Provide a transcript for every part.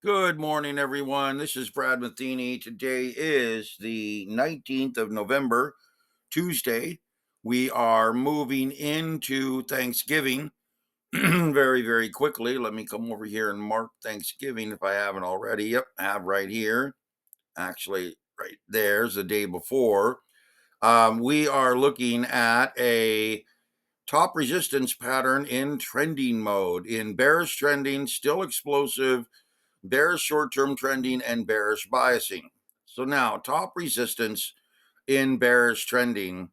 Good morning, everyone. This is Brad Matheny. Today is the 19th of November, Tuesday. We are moving into Thanksgiving very, very quickly. Let me come over here and mark Thanksgiving if I haven't already. Yep, I have right here. Actually, right there's the day before. We are looking at a top resistance pattern in trending mode. In bearish trending, still explosive, bearish short-term trending, and bearish biasing. So now top resistance in bearish trending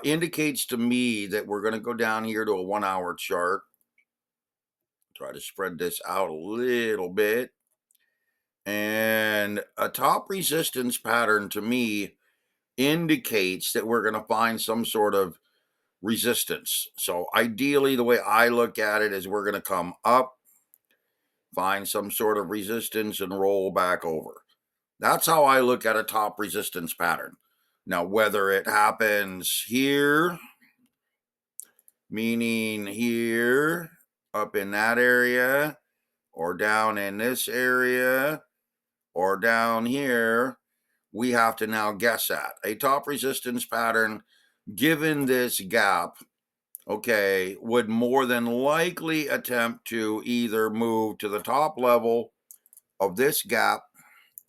indicates to me that we're going to go down here to a 1-hour chart. Try to spread this out a little bit. And a top resistance pattern to me indicates that we're going to find some sort of resistance. So ideally, the way I look at it is we're going to come up, find some sort of resistance, and roll back over. That's how I look at a top resistance pattern. Now, whether it happens here, meaning here, up in that area, or down in this area, or down here, we have to now guess at. A top resistance pattern, given this gap, okay, would more than likely attempt to either move to the top level of this gap,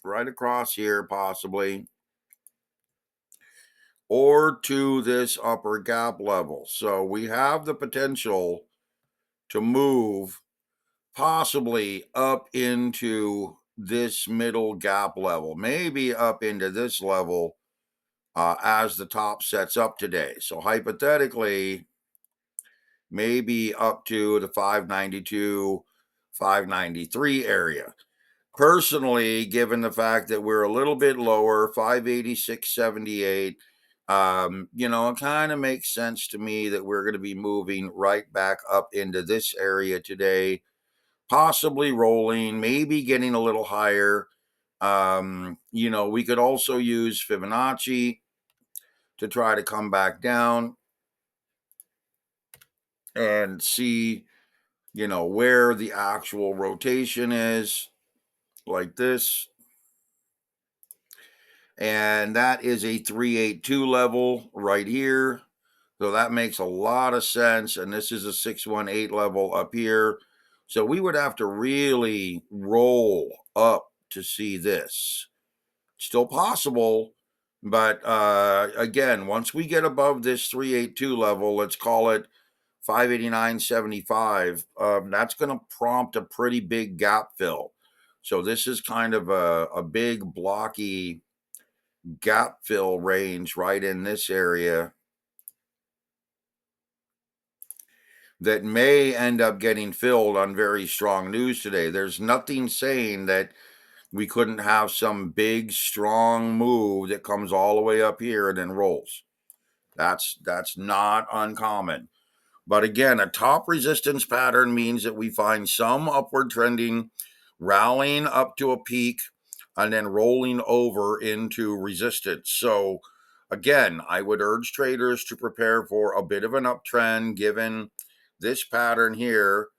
right across here, possibly, or to this upper gap level. So we have the potential to move possibly up into this middle gap level, maybe up into this level as the top sets up today. So hypothetically, maybe up to the 592, 593 area. Personally, given the fact that we're a little bit lower, 586.78, it kind of makes sense to me that we're going to be moving right back up into this area today, possibly rolling, maybe getting a little higher. We could also use Fibonacci to try to come back down and see, where the actual rotation is, like this. And that is a 382 level right here. So that makes a lot of sense. And this is a 618 level up here. So we would have to really roll up to see this. Still possible, but again, once we get above this 382 level, let's call it 589.75, that's going to prompt a pretty big gap fill. So this is kind of a big blocky gap fill range right in this area that may end up getting filled on very strong news today. There's nothing saying that we couldn't have some big, strong move that comes all the way up here and then rolls. That's not uncommon. But again, a top resistance pattern means that we find some upward trending, rallying up to a peak, and then rolling over into resistance. So again, I would urge traders to prepare for a bit of an uptrend given this pattern here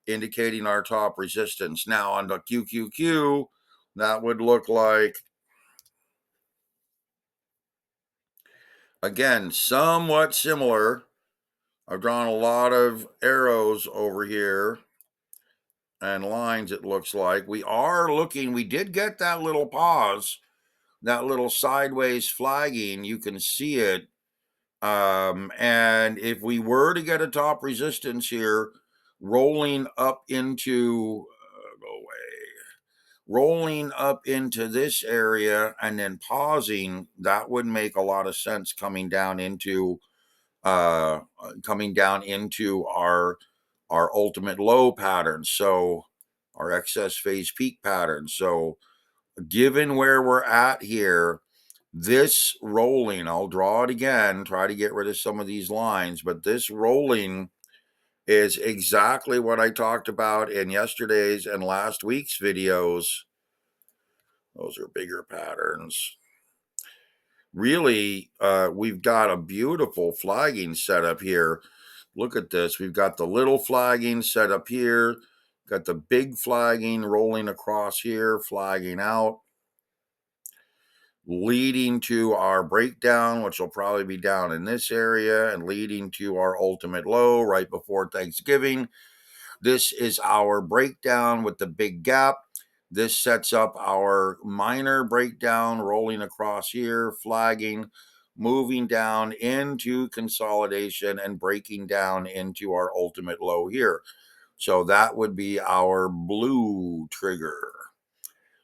indicating our top resistance. Now on the QQQ, that would look like, again, somewhat similar. I've drawn a lot of arrows over here and lines, it looks like. We did get that little pause, that little sideways flagging. You can see it. And if we were to get a top resistance here, rolling up into, rolling up into this area and then pausing, that would make a lot of sense coming down into our ultimate low pattern, so our excess phase peak pattern. So given where we're at here, this rolling, I'll draw it again, try to get rid of some of these lines, but this rolling is exactly what I talked about in yesterday's and last week's videos. Those are bigger patterns. Really, we've got a beautiful flagging setup here. Look at this. We've got the little flagging set up here, Got the big flagging rolling across here, flagging out, leading to our breakdown, which will probably be down in this area, and leading to our ultimate low right before Thanksgiving. This is our breakdown with the big gap. This sets up our minor breakdown rolling across here, flagging, moving down into consolidation and breaking down into our ultimate low here. So that would be our blue trigger.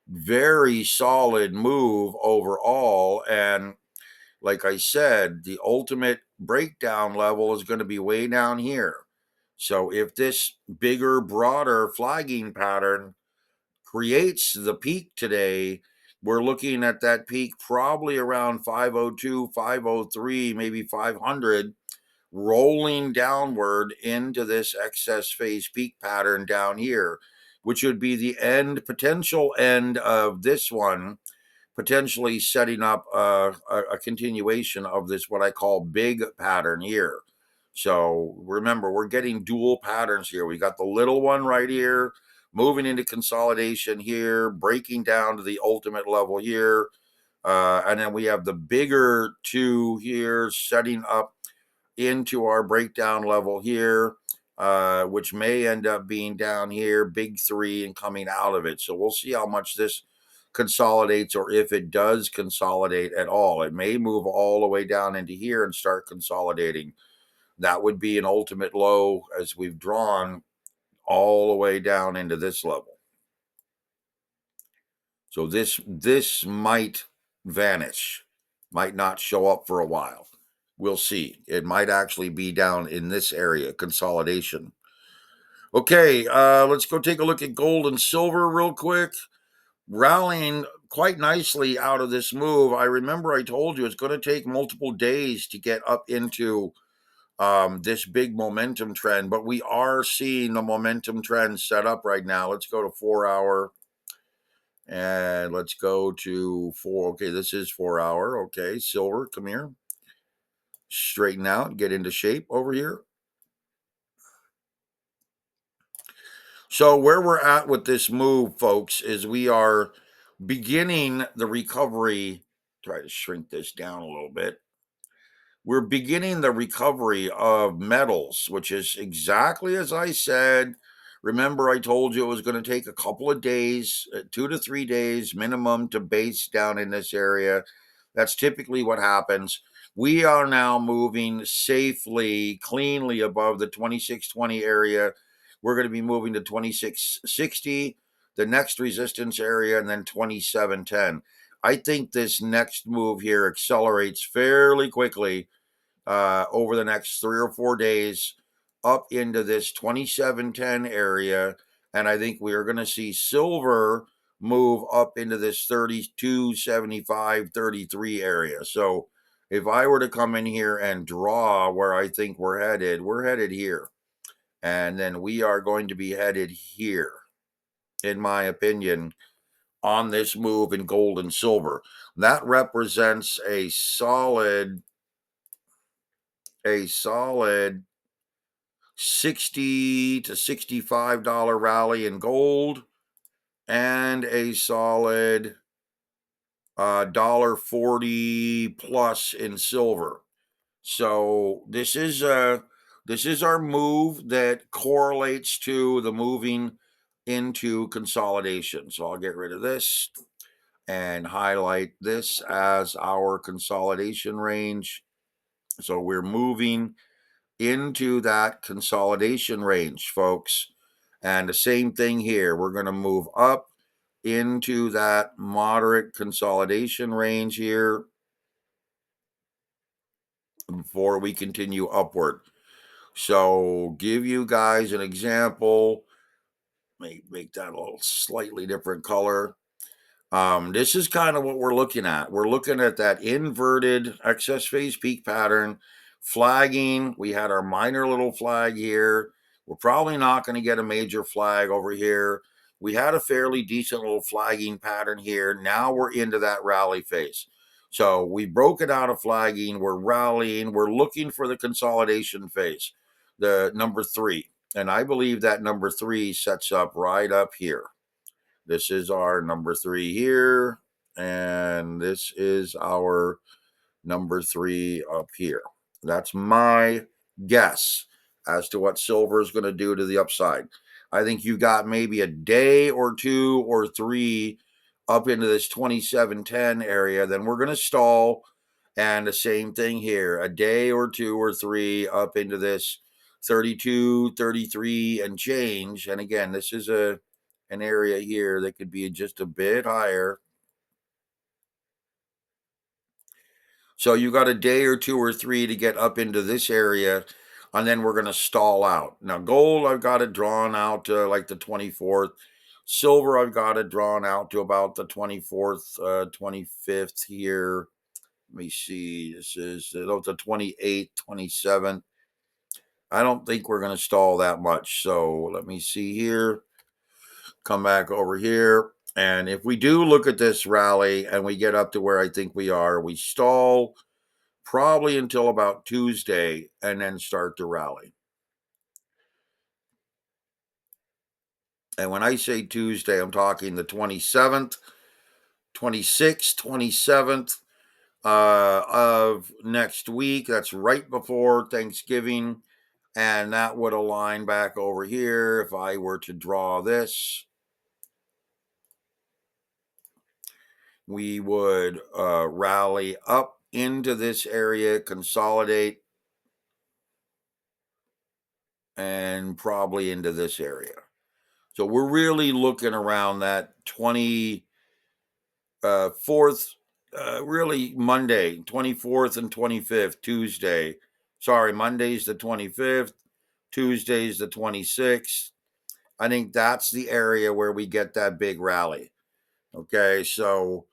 Very solid move overall. And like I said, the ultimate breakdown level is going to be way down here. So if this bigger, broader flagging pattern creates the peak today, we're looking at that peak probably around 502, 503, maybe 500, rolling downward into this excess phase peak pattern down here, which would be the end, potential end of this one, potentially setting up a continuation of this, what I call big pattern here. So remember, we're getting dual patterns here. We got the little one right here, moving into consolidation here, breaking down to the ultimate level here. And then we have the bigger two here setting up into our breakdown level here, which may end up being down here, big three, and coming out of it. So we'll see how much this consolidates, or if it does consolidate at all. It may move all the way down into here and start consolidating. That would be an ultimate low as we've drawn all the way down into this level. So this might vanish, might not show up for a while. We'll see. It might actually be down in this area, consolidation. Okay, let's go take a look at gold and silver real quick. Rallying quite nicely out of this move. I remember I told you it's going to take multiple days to get up into this big momentum trend, but we are seeing the momentum trend set up right now. Let's go to 4 hour. And let's go to 4. Okay, this is 4 hour. Okay, silver, come here. Straighten out, get into shape over here. So where we're at with this move, folks, is we are beginning the recovery. Try to shrink this down a little bit. We're beginning the recovery of metals, which is exactly as I said. Remember, I told you it was going to take a couple of days, 2 to 3 days minimum, to base down in this area. That's typically what happens. We are now moving safely, cleanly above the 2620 area. We're going to be moving to 2660, the next resistance area, and then 2710. I think this next move here accelerates fairly quickly over the next 3 or 4 days up into this 2710 area. And I think we are going to see silver move up into this 32.75, 33 area. So if I were to come in here and draw where I think we're headed here. And then we are going to be headed here, in my opinion, on this move in gold and silver. That represents a solid $60 to $65 rally in gold, and a solid $1.40 plus in silver. So this is our move that correlates to the moving into consolidation. So I'll get rid of this and highlight this as our consolidation range. So we're moving into that consolidation range, folks. And the same thing here. We're going to move up into that moderate consolidation range here before we continue upward. So give you guys an example. Make that a little slightly different color. This is kind of what we're looking at. We're looking at that inverted excess phase peak pattern, flagging. We had our minor little flag here. We're probably not going to get a major flag over here. We had a fairly decent little flagging pattern here. Now we're into that rally phase. So we broke it out of flagging. We're rallying. We're looking for the consolidation phase, the number 3. And I believe that number 3 sets up right up here. This is our number 3 here, and this is our number 3 up here. That's my guess as to what silver is going to do to the upside. I think you got maybe a day or 2 or 3 up into this 2710 area. Then we're going to stall. And the same thing here, a day or 2 or 3 up into this 32, 33 and change. And again, this is an area here that could be just a bit higher. So you got a day or 2 or 3 to get up into this area, and then we're going to stall out. Now, gold, I've got it drawn out to like the 24th. Silver, I've got it drawn out to about the 24th, 25th here. Let me see. This is the 28th, 27th. I don't think we're going to stall that much. So let me see here. Come back over here. And if we do look at this rally and we get up to where I think we are, we stall probably until about Tuesday and then start to rally. And when I say Tuesday, I'm talking the 27th, 26th, 27th of next week. That's right before Thanksgiving. And that would align back over here if I were to draw this. We would rally up into this area, consolidate, and probably into this area. So we're really looking around that 24th, really Monday, 24th and 25th, Tuesday. Sorry, Monday's the 25th, Tuesday's the 26th. I think that's the area where we get that big rally. Okay, so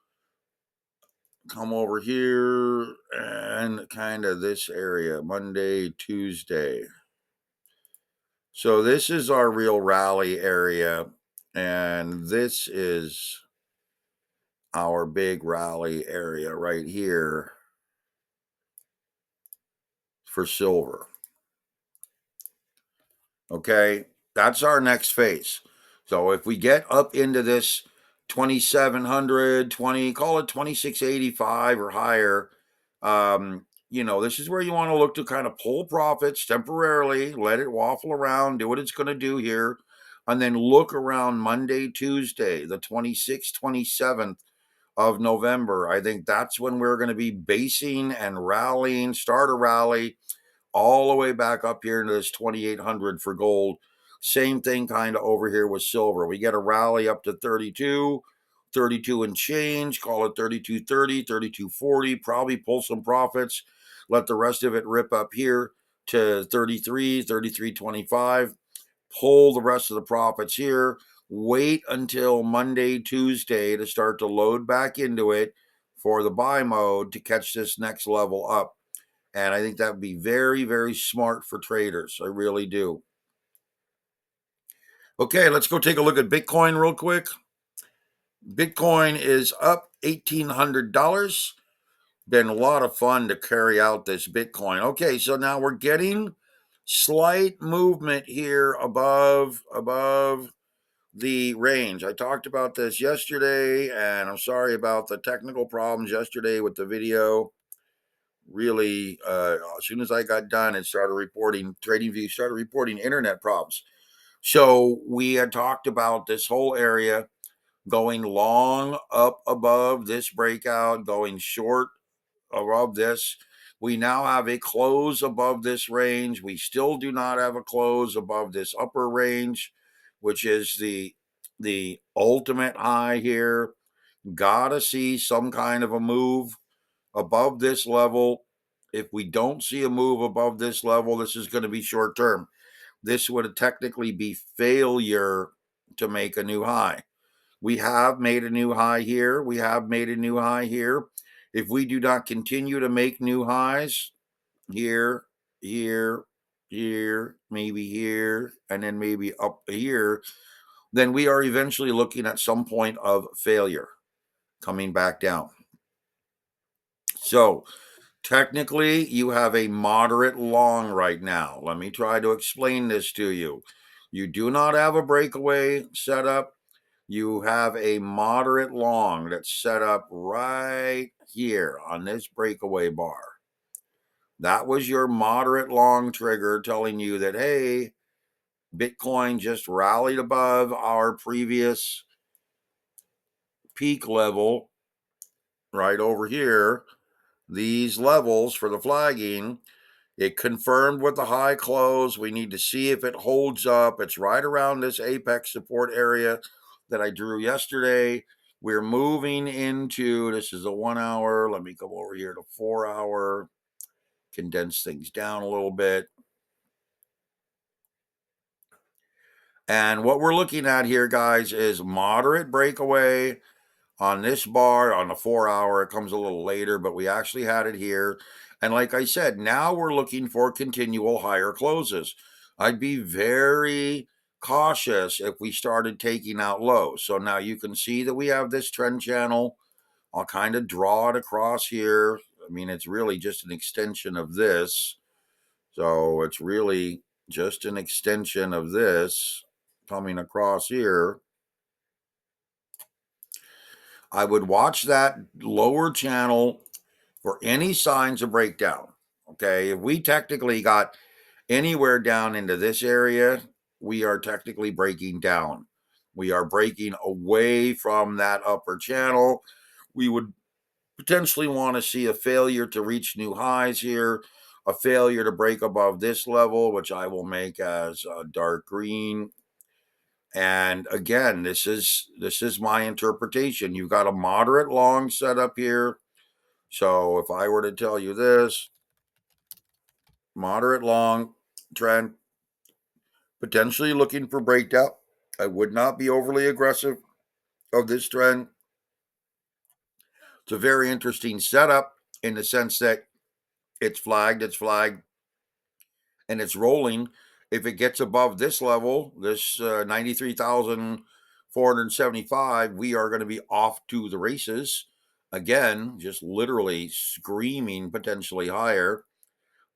come over here and kind of this area, Monday, Tuesday. So this is our real rally area, and this is our big rally area right here for silver. Okay, that's our next phase. So if we get up into this 2700, call it 2685 or higher, this is where you want to look to kind of pull profits temporarily, let it waffle around, do what it's going to do here, and then look around Monday, Tuesday, the 26th, 27th of November. I think that's when we're going to be basing and rallying, start a rally all the way back up here into this 2800 for gold. Same thing kind of over here with silver. We get a rally up to 32 and change, call it 32.30, 32.40, probably pull some profits, let the rest of it rip up here to 33, 33.25, pull the rest of the profits here, wait until Monday, Tuesday to start to load back into it for the buy mode to catch this next level up. And I think that would be very, very smart for traders. I really do. Okay, let's go take a look at Bitcoin real quick. Bitcoin is up $1,800. Been a lot of fun to carry out this Bitcoin. Okay, so now we're getting slight movement here above the range. I talked about this yesterday, and I'm sorry about the technical problems yesterday with the video. Really, as soon as I got done, it started reporting, TradingView started reporting internet problems. So we had talked about this whole area going long up above this breakout, going short above this. We now have a close above this range. We still do not have a close above this upper range, which is the ultimate high here. Gotta see some kind of a move above this level. If we don't see a move above this level, this is going to be short term. This would technically be failure to make a new high. We have made a new high here. We have made a new high here. If we do not continue to make new highs here, here, here, maybe here, and then maybe up here, then we are eventually looking at some point of failure coming back down. So Technically, you have a moderate long right now. Let me try to explain this to you. You do not have a breakaway set up. You have a moderate long that's set up right here on this breakaway bar. That was your moderate long trigger telling you that, hey, Bitcoin just rallied above our previous peak level right over here. These levels for the flagging, it confirmed with the high close. We need to see if it holds up. It's right around this apex support area that I drew yesterday. We're moving into, this is a 1 hour. Let me come over here to 4 hour, condense things down a little bit. And what we're looking at here, guys, is moderate breakaway on this bar on the 4 hour. It comes a little later, but we actually had it here. And like I said, now we're looking for continual higher closes. I'd be very cautious if we started taking out lows. So now you can see that we have this trend channel. I'll kind of draw it across here. I mean, it's really just an extension of this. So it's really just an extension of this coming across here. I would watch that lower channel for any signs of breakdown. Okay, if we technically got anywhere down into this area, we are technically breaking down. We are breaking away from that upper channel. We would potentially want to see a failure to reach new highs here, a failure to break above this level, which I will make as dark green. And again, this is my interpretation. You've got a moderate long setup here. So if I were to tell you this, moderate long trend, potentially looking for breakdown, I would not be overly aggressive of this trend. It's a very interesting setup in the sense that it's flagged, and it's rolling. If it gets above this level, this 93,475, we are going to be off to the races. Again, just literally screaming potentially higher.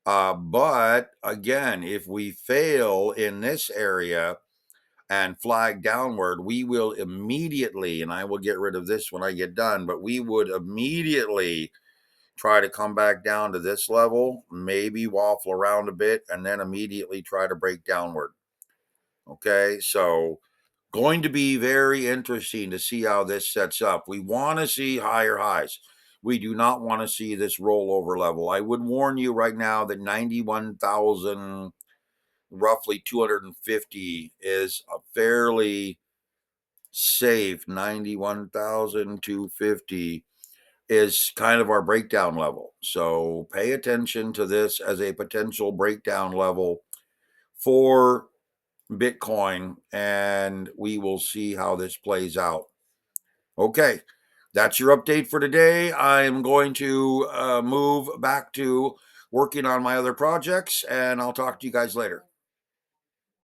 But again, if we fail in this area and flag downward, we will immediately, and I will get rid of this when I get done, but we would immediately try to come back down to this level, maybe waffle around a bit, and then immediately try to break downward. Okay, so going to be very interesting to see how this sets up. We want to see higher highs. We do not want to see this rollover level. I would warn you right now that 91,000, roughly 250 is a fairly safe 91,250 is kind of our breakdown level. So pay attention to this as a potential breakdown level for Bitcoin, and we will see how this plays out. Okay, that's your update for today. I'm going to move back to working on my other projects, and I'll talk to you guys later.